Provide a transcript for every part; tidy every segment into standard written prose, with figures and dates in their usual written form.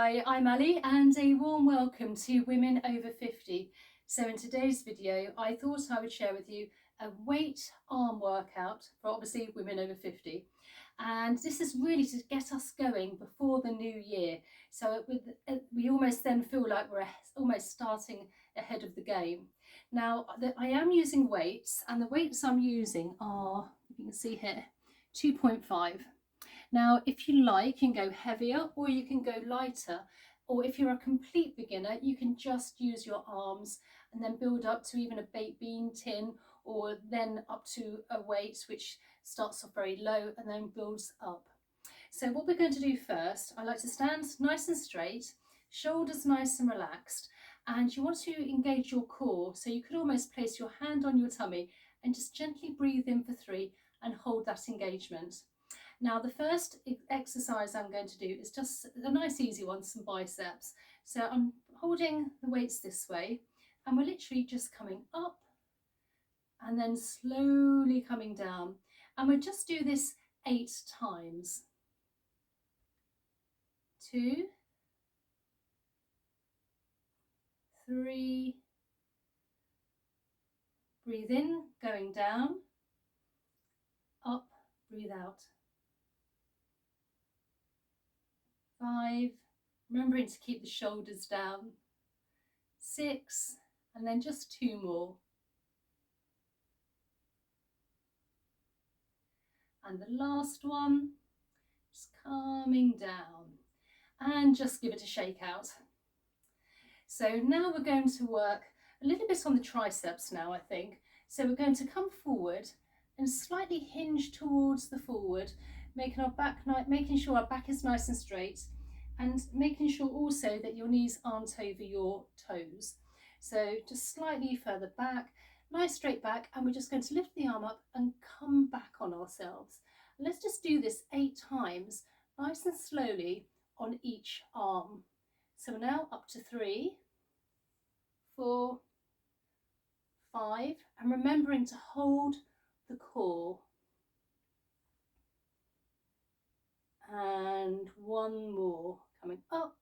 Hi, I'm Ali and a warm welcome to Women Over 50. So in today's video, I thought I would share with you a weight arm workout for obviously women over 50. And this is really to get us going before the new year. So we almost then feel like we're almost starting ahead of the game. Now, I am using weights, and the weights I'm using are, you can see here, 2.5. Now, if you like, you can go heavier or you can go lighter. Or if you're a complete beginner, you can just use your arms and then build up to even a baked bean tin, or then up to a weight which starts off very low and then builds up. So what we're going to do first, I like to stand nice and straight, shoulders nice and relaxed, and you want to engage your core. So you could almost place your hand on your tummy and just gently breathe in for 3 and hold that engagement. Now the first exercise I'm going to do is just a nice easy one, some biceps. So I'm holding the weights this way and we're literally just coming up and then slowly coming down. And we'll just do this 8 times. 2, 3, breathe in, going down, up, breathe out. 5, remembering to keep the shoulders down. 6, and then just 2 more. And the last one, just calming down. And just give it a shake out. So now we're going to work a little bit on the triceps now, I think. So we're going to come forward and slightly hinge towards the forward, making sure our back is nice and straight, and making sure also that your knees aren't over your toes. So just slightly further back, nice straight back, and we're just going to lift the arm up and come back on ourselves. And let's just do this 8 times, nice and slowly on each arm. So now up to 3, 4, 5, and remembering to hold the core. And 1 more, coming up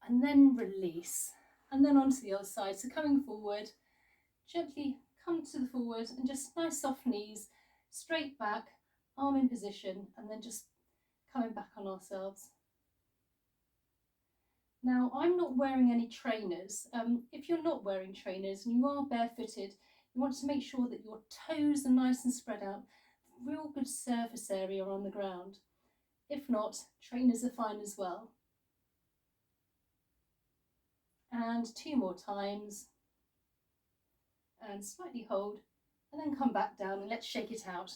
and then release, and then onto the other side. So coming forward, gently come to the forward and just nice soft knees, straight back, arm in position, and then just coming back on ourselves. Now, I'm not wearing any trainers. If you're not wearing trainers and you are barefooted, you want to make sure that your toes are nice and spread out, real good surface area on the ground. If not, trainers are fine as well. And 2 more times. And slightly hold, and then come back down and let's shake it out.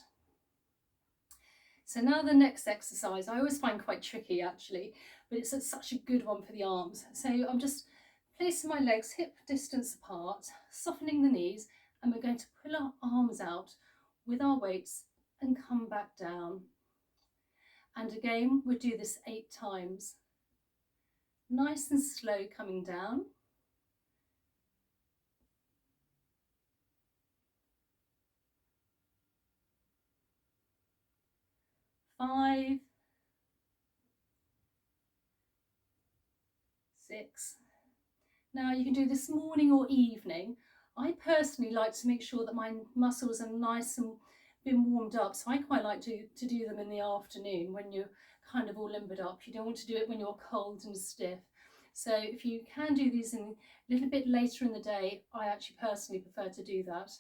So now the next exercise, I always find quite tricky actually, but it's such a good one for the arms. So I'm just placing my legs hip distance apart, softening the knees, and we're going to pull our arms out with our weights and come back down. And again, we'll do this 8 times. Nice and slow coming down. 5, 6. Now you can do this morning or evening. I personally like to make sure that my muscles are nice and been warmed up, so I quite like to do them in the afternoon when you're kind of all limbered up. You don't want to do it when you're cold and stiff. So if you can do these in a little bit later in the day, I actually personally prefer to do that.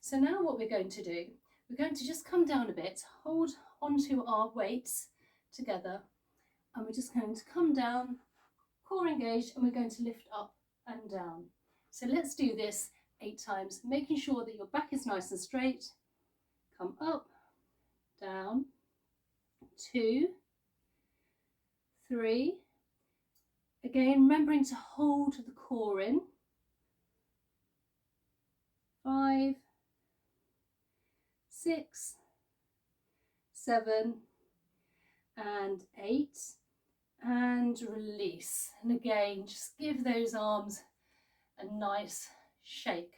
So now what we're going to do, we're going to just come down a bit, hold onto our weights together, and we're just going to come down, core engaged, and we're going to lift up and down. So let's do this 8 times, making sure that your back is nice and straight. Come up, down, 2, 3. Again, remembering to hold the core in. 5, 6, 7, and 8. And release. And again, just give those arms a nice shake.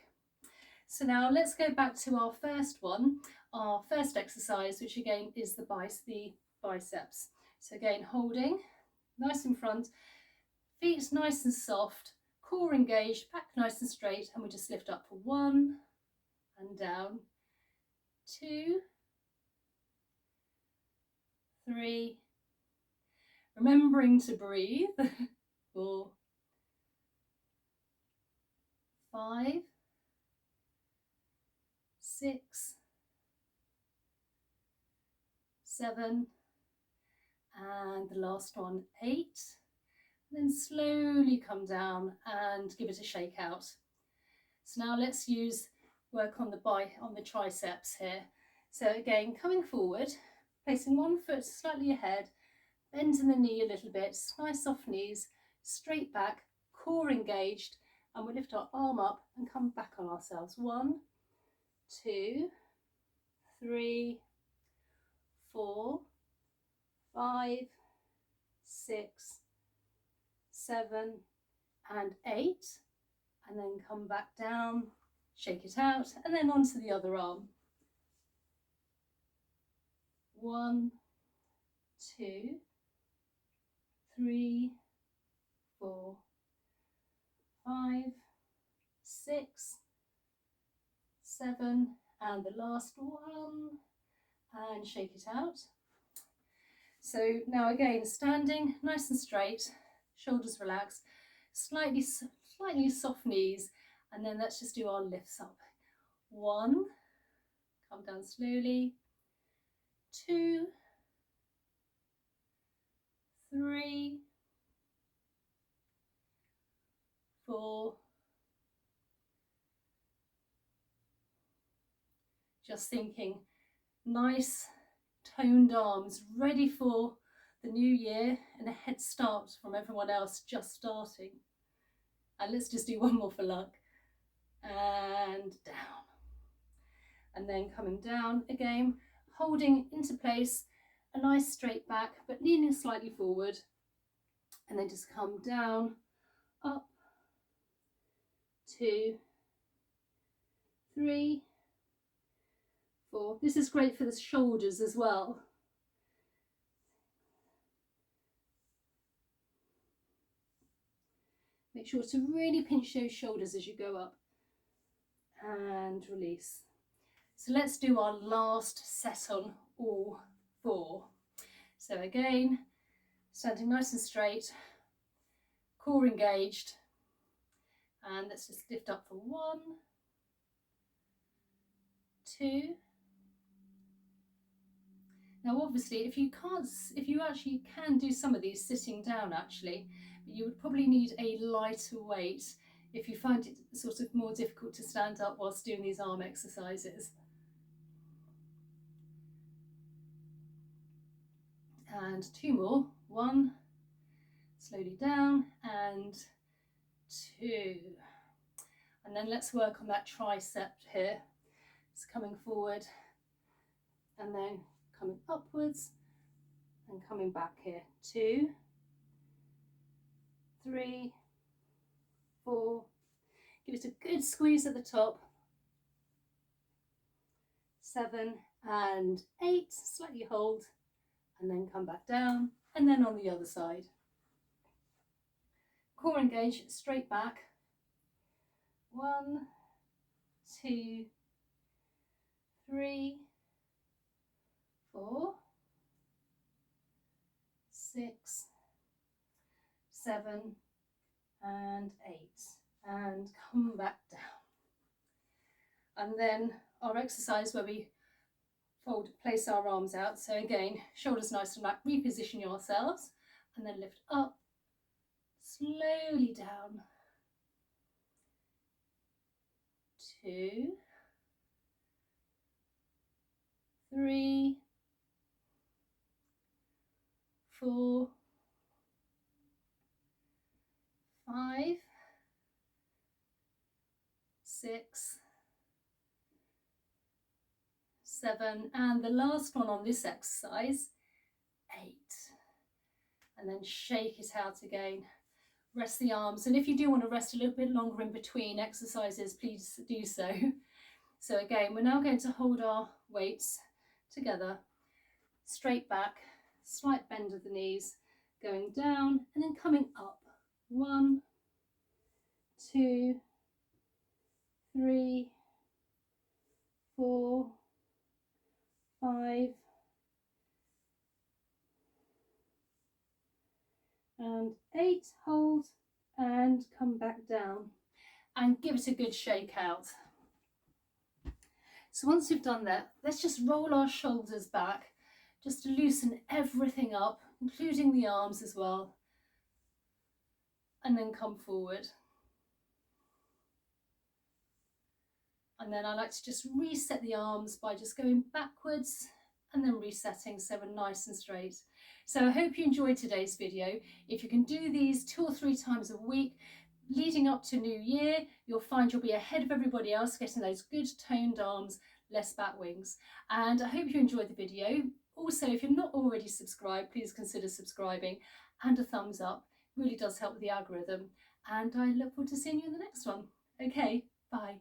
So now let's go back to our first one, our first exercise, which again is the biceps. So again, holding nice in front, Feet nice and soft, core engaged, back nice and straight, and we just lift up for 1 and down, 2, 3, remembering to breathe, 4, 5, 6, 7, and the last one, 8. Then slowly come down and give it a shake out. So now let's work on the triceps here. So again, coming forward, placing one foot slightly ahead, bending the knee a little bit, nice soft knees, straight back, core engaged, and we'll lift our arm up and come back on ourselves. 1, 2, 3, 4, 5, 6, 7, and 8, and then come back down, shake it out, and then onto the other arm. 1, 2, 3, 4, 5, 6, 7, and the last one, and shake it out. So now again, standing nice and straight, shoulders relaxed, slightly soft knees, and then let's just do our lifts up. 1, come down slowly, 2, 3, 4, just thinking, nice toned arms, ready for the new year and a head start from everyone else just starting. And let's just do one more for luck. And down. And then coming down again, holding into place, a nice straight back, but leaning slightly forward. And then just come down, up, 2, 3, 4. This is great for the shoulders as well. Make sure to really pinch those shoulders as you go up. And release. So let's do our last set on all 4. So again, standing nice and straight, core engaged, and let's just lift up for 1, 2. Now obviously if you actually can do some of these sitting down actually, but you would probably need a lighter weight if you find it sort of more difficult to stand up whilst doing these arm exercises. And 2 more, 1, slowly down, and 2. And then let's work on that tricep here. It's coming forward and then coming upwards and coming back here. 2, 3, 4. Give it a good squeeze at the top. 7 and 8. Slightly hold and then come back down, and then on the other side. Core engage, straight back. 1, 2, 3, 4, 6, 7, and 8. And come back down. And then our exercise where we place our arms out. So again, shoulders nice and back, reposition yourselves, and then lift up, slowly down. 2, 3, 4, 5, 6, 7, and the last one on this exercise, 8. And then shake it out again. Rest the arms, and if you do want to rest a little bit longer in between exercises, please do so. So again, we're now going to hold our weights together, straight back, slight bend of the knees, going down and then coming up. 1, 2, 3, 4, 5, and 8. Hold and come back down and give it a good shake out. So once we've done that, let's just roll our shoulders back just to loosen everything up, including the arms as well, and then come forward. And then I like to just reset the arms by just going backwards and then resetting so we're nice and straight. So I hope you enjoyed today's video. If you can do these 2 or 3 times a week, leading up to New Year, you'll find you'll be ahead of everybody else, getting those good toned arms, less back wings. And I hope you enjoyed the video. Also, if you're not already subscribed, please consider subscribing, and a thumbs up. It really does help with the algorithm. And I look forward to seeing you in the next one. Okay, bye.